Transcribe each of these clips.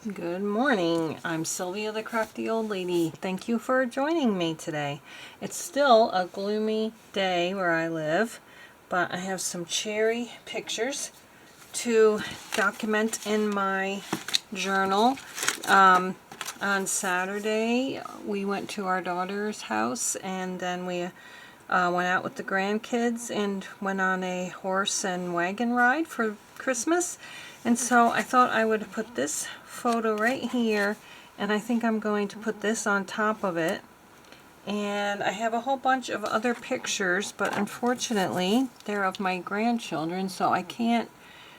Good morning. I'm Sylvia the Crafty Old Lady. Thank you for joining me today. It's still a gloomy day where I live, but I have some cherry pictures to document in my journal. On Saturday, we went to our daughter's house, and then we went out with the grandkids and went on a horse and wagon ride for Christmas. And so I thought I would put this photo right here, and I think I'm going to put this on top of it. And I have a whole bunch of other pictures, but unfortunately they're of my grandchildren, so I can't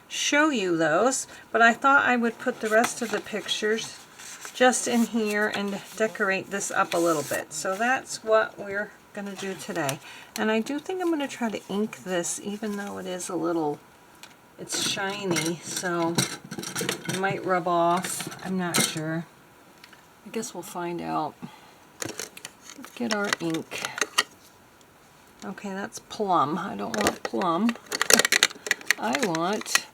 show you those. But I thought I would put the rest of the pictures just in here and decorate this up a little bit. So that's what we're going to do today. And I do think I'm going to try to ink this, even though it is a little, it's shiny, so it might rub off. I'm not sure. I guess we'll find out. Let's get our ink. Okay, that's plum. I don't want plum. I want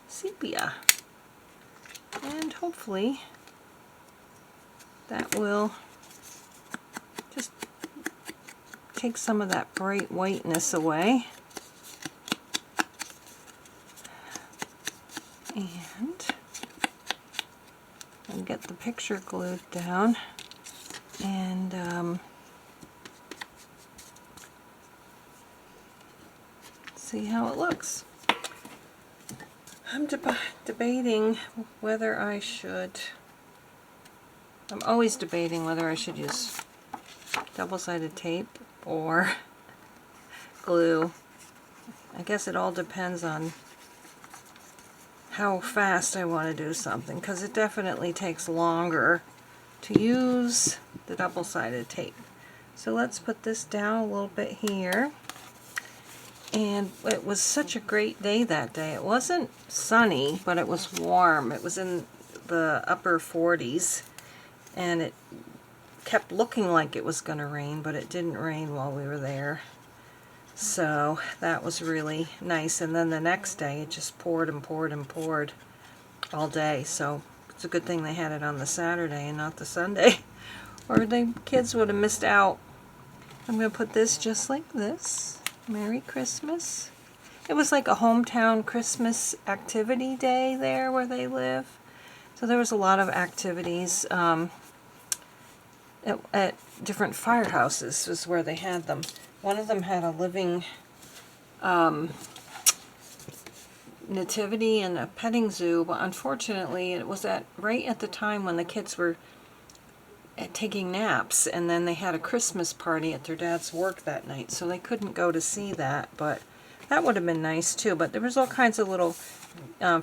sepia. And hopefully that will just take some of that bright whiteness away. And I'll get the picture glued down and see how it looks. I'm debating whether I should, I'm always debating whether I should use double-sided tape or glue. I guess it all depends on how fast I want to do something, because it definitely takes longer to use the double-sided tape. So let's put this down a little bit here. And it was such a great day that day. It wasn't sunny, but it was warm. It was in the upper 40s, and it kept looking like it was going to rain, but it didn't rain while we were there. So that was really nice. And then the next day it just poured and poured and poured all day. So it's a good thing they had it on the Saturday and not the Sunday, or the kids would have missed out. I'm going to put this just like this. Merry Christmas. It was like a hometown Christmas activity day there where they live. So there was a lot of activities at different firehouses was where they had them. One of them had a living nativity and a petting zoo, but unfortunately it was right at the time when the kids were taking naps, and then they had a Christmas party at their dad's work that night, so they couldn't go to see that, but that would have been nice too. But there was all kinds of little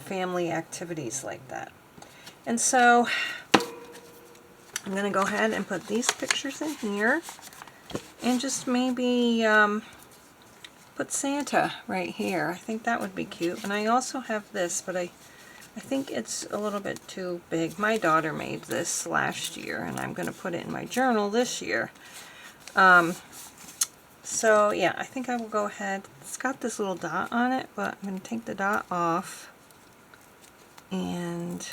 family activities like that. And so I'm going to go ahead and put these pictures in here, and just maybe put Santa right here. I think that would be cute. And I also have this, but I think it's a little bit too big. My daughter made this last year, and I'm going to put it in my journal this year. So yeah, I think I will go ahead. It's got this little dot on it, but I'm going to take the dot off and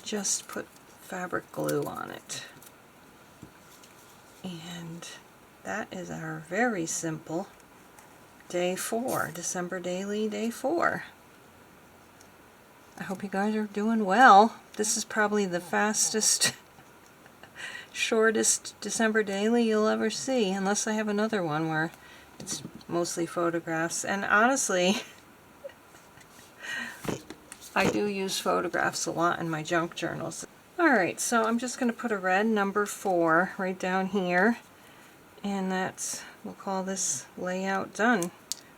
just put fabric glue on it. And that is our very simple day 4, December Daily Day 4. I hope you guys are doing well. This is probably the fastest, shortest December Daily you'll ever see, unless I have another one where it's mostly photographs. And honestly, I do use photographs a lot in my junk journals. Alright, so I'm just going to put a red number 4 right down here, and we'll call this layout done.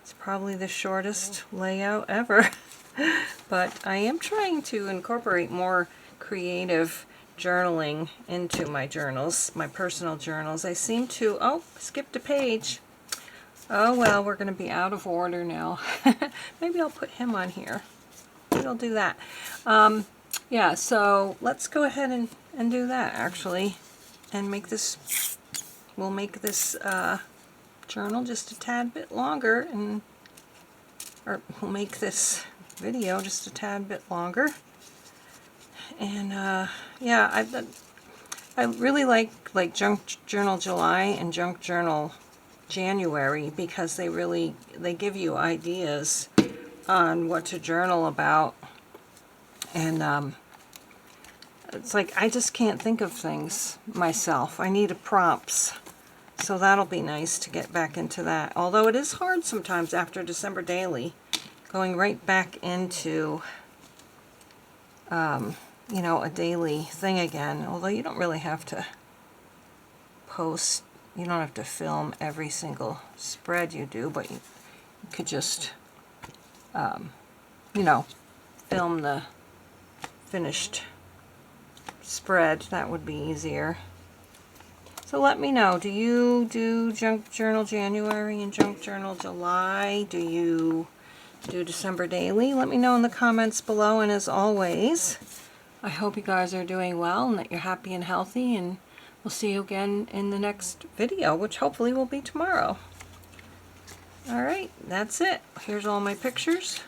It's probably the shortest layout ever. But I am trying to incorporate more creative journaling into my journals, my personal journals. I seem to, oh, skipped a page. Oh well, we're going to be out of order now. Maybe I'll put him on here. Maybe I'll do that. Yeah, so let's go ahead and do that actually, and make this, we'll make this journal just a tad bit longer, or we'll make this video just a tad bit longer. And yeah, I really like Junk Journal July and Junk Journal January, because they give you ideas on what to journal about. And it's like I just can't think of things myself. I need prompts. So that'll be nice to get back into that. Although it is hard sometimes after December Daily, going right back into you know, a daily thing again. Although you don't really have to post, you don't have to film every single spread you do, but you could just, you know, film the finished spread. That would be easier. So let me know, do you do Junk Journal January and Junk Journal July? Do you do December Daily? Let me know in the comments below, and as always, I hope you guys are doing well and that you're happy and healthy, and we'll see you again in the next video, which hopefully will be tomorrow. Alright, that's it. Here's all my pictures,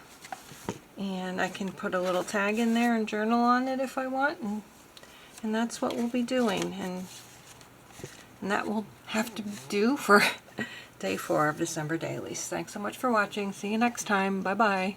and I can put a little tag in there and journal on it if I want, and that's what we'll be doing, and that will have to do for day 4 of December Dailies. Thanks so much for watching. See you next time. Bye-bye.